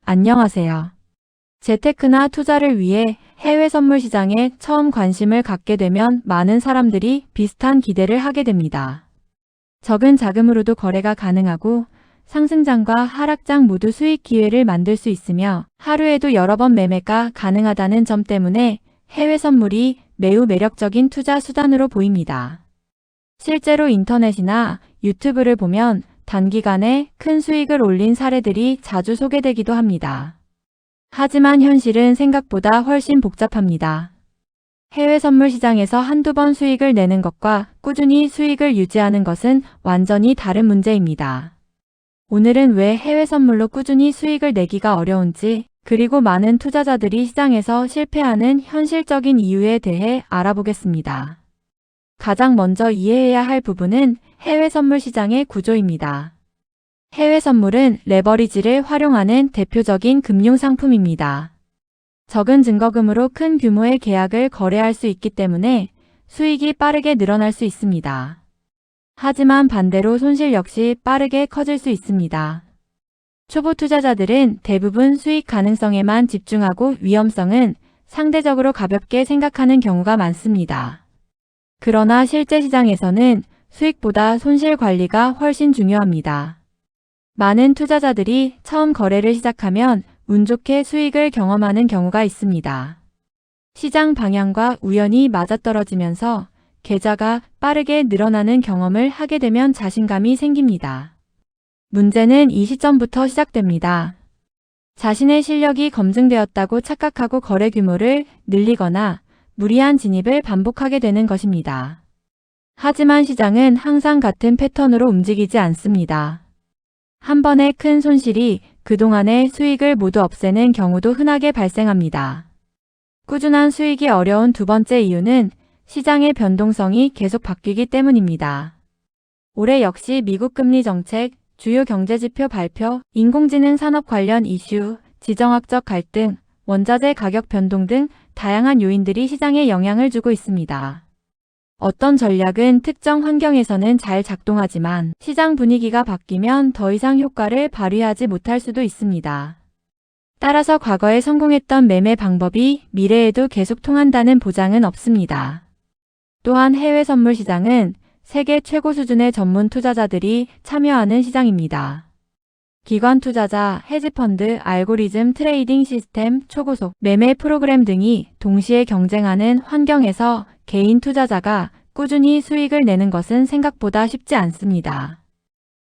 안녕하세요. 재테크나 투자를 위해 해외 선물 시장에 처음 관심을 갖게 되면 많은 사람들이 비슷한 기대를 하게 됩니다. 적은 자금으로도 거래가 가능하고 상승장과 하락장 모두 수익 기회를 만들 수 있으며 하루에도 여러 번 매매가 가능하다는 점 때문에 해외 선물이 매우 매력적인 투자 수단으로 보입니다. 실제로 인터넷이나 유튜브를 보면 단기간에 큰 수익을 올린 사례들이 자주 소개되기도 합니다. 하지만 현실은 생각보다 훨씬 복잡합니다. 해외 선물 시장에서 한두 번 수익을 내는 것과 꾸준히 수익을 유지하는 것은 완전히 다른 문제입니다. 오늘은 왜 해외 선물로 꾸준히 수익을 내기가 어려운지, 그리고 많은 투자자들이 시장에서 실패하는 현실적인 이유에 대해 알아보겠습니다. 가장 먼저 이해해야 할 부분은 해외 선물 시장의 구조입니다. 해외 선물은 레버리지를 활용하는 대표적인 금융상품입니다. 적은 증거금으로 큰 규모의 계약을 거래할 수 있기 때문에 수익이 빠르게 늘어날 수 있습니다. 하지만 반대로 손실 역시 빠르게 커질 수 있습니다. 초보 투자자들은 대부분 수익 가능성에만 집중하고 위험성은 상대적으로 가볍게 생각하는 경우가 많습니다. 그러나 실제 시장에서는 수익보다 손실 관리가 훨씬 중요합니다. 많은 투자자들이 처음 거래를 시작하면 운 좋게 수익을 경험하는 경우가 있습니다. 시장 방향과 우연히 맞아떨어지면서 계좌가 빠르게 늘어나는 경험을 하게 되면 자신감이 생깁니다. 문제는 이 시점부터 시작됩니다. 자신의 실력이 검증되었다고 착각하고 거래 규모를 늘리거나 무리한 진입을 반복하게 되는 것입니다. 하지만 시장은 항상 같은 패턴으로 움직이지 않습니다. 한 번의 큰 손실이 그동안의 수익을 모두 없애는 경우도 흔하게 발생합니다. 꾸준한 수익이 어려운 두 번째 이유는 시장의 변동성이 계속 바뀌기 때문입니다. 올해 역시 미국 금리 정책, 주요 경제지표 발표, 인공지능 산업 관련 이슈, 지정학적 갈등, 원자재 가격 변동 등 다양한 요인들이 시장에 영향을 주고 있습니다. 어떤 전략은 특정 환경에서는 잘 작동하지만 시장 분위기가 바뀌면 더 이상 효과를 발휘하지 못할 수도 있습니다. 따라서 과거에 성공했던 매매 방법이 미래에도 계속 통한다는 보장은 없습니다. 또한 해외 선물 시장은 세계 최고 수준의 전문 투자자들이 참여하는 시장입니다. 기관 투자자, 헤지펀드, 알고리즘 트레이딩 시스템, 초고속 매매 프로그램 등이 동시에 경쟁하는 환경에서 개인 투자자가 꾸준히 수익을 내는 것은 생각보다 쉽지 않습니다.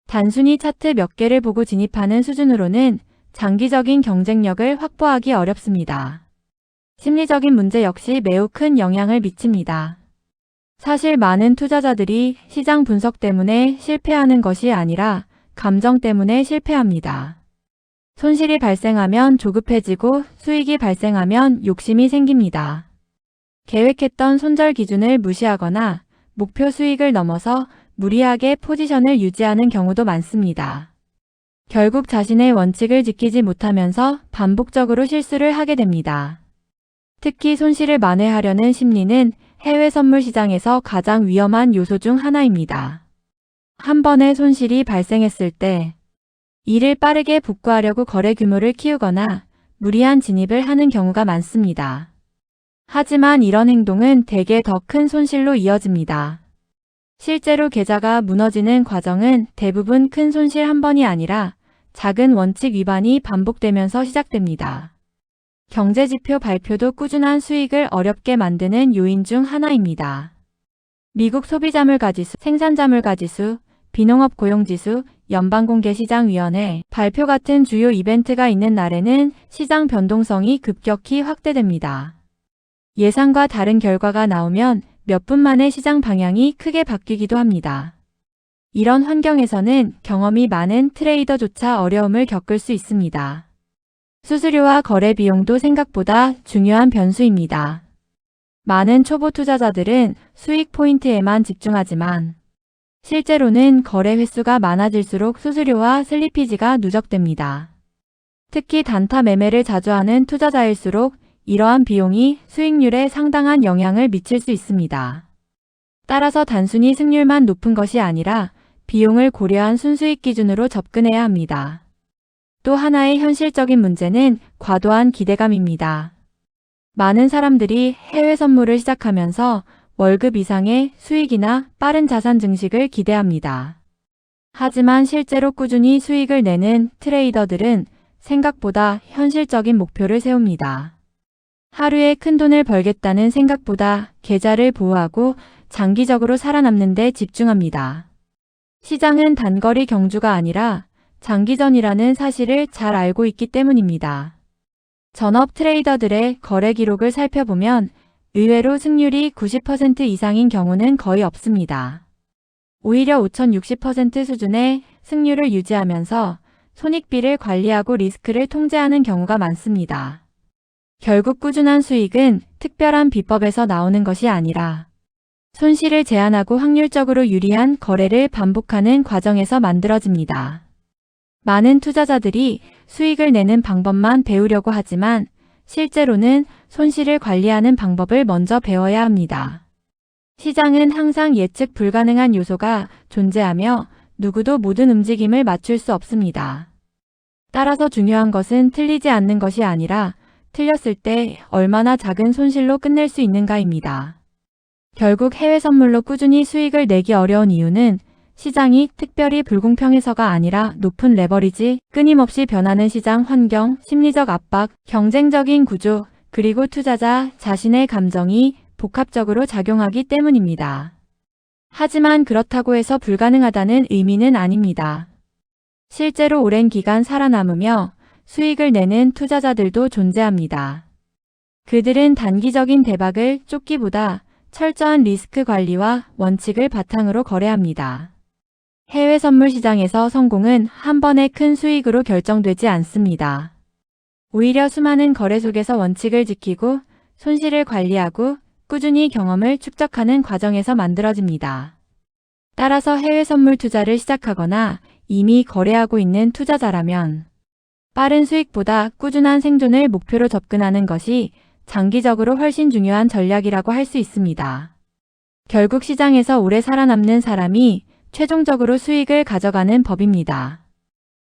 단순히 차트 몇 개를 보고 진입하는 수준으로는 장기적인 경쟁력을 확보하기 어렵습니다. 심리적인 문제 역시 매우 큰 영향을 미칩니다. 사실 많은 투자자들이 시장 분석 때문에 실패하는 것이 아니라 감정 때문에 실패합니다. 손실이 발생하면 조급해지고 수익이 발생하면 욕심이 생깁니다. 계획했던 손절 기준을 무시하거나 목표 수익을 넘어서 무리하게 포지션을 유지하는 경우도 많습니다. 결국 자신의 원칙을 지키지 못하면서 반복적으로 실수를 하게 됩니다. 특히 손실을 만회하려는 심리는 해외 선물 시장에서 가장 위험한 요소 중 하나입니다. 한 번의 손실이 발생했을 때 이를 빠르게 복구하려고 거래 규모를 키우거나 무리한 진입을 하는 경우가 많습니다. 하지만 이런 행동은 대개 더 큰 손실로 이어집니다. 실제로 계좌가 무너지는 과정은 대부분 큰 손실 한 번이 아니라 작은 원칙 위반이 반복되면서 시작됩니다. 경제지표 발표도 꾸준한 수익을 어렵게 만드는 요인 중 하나입니다. 미국 소비자물가지수, 생산자물가지수, 비농업 고용지수, 연방공개시장위원회 발표 같은 주요 이벤트가 있는 날에는 시장 변동성이 급격히 확대됩니다. 예상과 다른 결과가 나오면 몇 분 만에 시장 방향이 크게 바뀌기도 합니다. 이런 환경에서는 경험이 많은 트레이더조차 어려움을 겪을 수 있습니다. 수수료와 거래 비용도 생각보다 중요한 변수입니다. 많은 초보 투자자들은 수익 포인트에만 집중하지만 실제로는 거래 횟수가 많아질수록 수수료와 슬리피지가 누적됩니다. 특히 단타 매매를 자주 하는 투자자일수록 이러한 비용이 수익률에 상당한 영향을 미칠 수 있습니다. 따라서 단순히 승률만 높은 것이 아니라 비용을 고려한 순수익 기준으로 접근해야 합니다. 또 하나의 현실적인 문제는 과도한 기대감입니다. 많은 사람들이 해외 선물을 시작하면서 월급 이상의 수익이나 빠른 자산 증식을 기대합니다. 하지만 실제로 꾸준히 수익을 내는 트레이더들은 생각보다 현실적인 목표를 세웁니다. 하루에 큰 돈을 벌겠다는 생각보다 계좌를 보호하고 장기적으로 살아남는 데 집중합니다. 시장은 단거리 경주가 아니라 장기전이라는 사실을 잘 알고 있기 때문입니다. 전업 트레이더들의 거래 기록을 살펴보면 의외로 승률이 90% 이상인 경우는 거의 없습니다. 오히려 5060% 수준의 승률을 유지하면서 손익비를 관리하고 리스크를 통제하는 경우가 많습니다. 결국 꾸준한 수익은 특별한 비법에서 나오는 것이 아니라 손실을 제한하고 확률적으로 유리한 거래를 반복하는 과정에서 만들어집니다. 많은 투자자들이 수익을 내는 방법만 배우려고 하지만 실제로는 손실을 관리하는 방법을 먼저 배워야 합니다. 시장은 항상 예측 불가능한 요소가 존재하며 누구도 모든 움직임을 맞출 수 없습니다. 따라서 중요한 것은 틀리지 않는 것이 아니라 틀렸을 때 얼마나 작은 손실로 끝낼 수 있는가입니다. 결국 해외 선물로 꾸준히 수익을 내기 어려운 이유는 시장이 특별히 불공평해서가 아니라 높은 레버리지, 끊임없이 변하는 시장 환경, 심리적 압박, 경쟁적인 구조, 그리고 투자자 자신의 감정이 복합적으로 작용하기 때문입니다. 하지만 그렇다고 해서 불가능하다는 의미는 아닙니다. 실제로 오랜 기간 살아남으며 수익을 내는 투자자들도 존재합니다. 그들은 단기적인 대박을 쫓기보다 철저한 리스크 관리와 원칙을 바탕으로 거래합니다. 해외 선물 시장에서 성공은 한 번의 큰 수익으로 결정되지 않습니다. 오히려 수많은 거래 속에서 원칙을 지키고 손실을 관리하고 꾸준히 경험을 축적하는 과정에서 만들어집니다. 따라서 해외 선물 투자를 시작하거나 이미 거래하고 있는 투자자라면 빠른 수익보다 꾸준한 생존을 목표로 접근하는 것이 장기적으로 훨씬 중요한 전략이라고 할 수 있습니다. 결국 시장에서 오래 살아남는 사람이 최종적으로 수익을 가져가는 법입니다.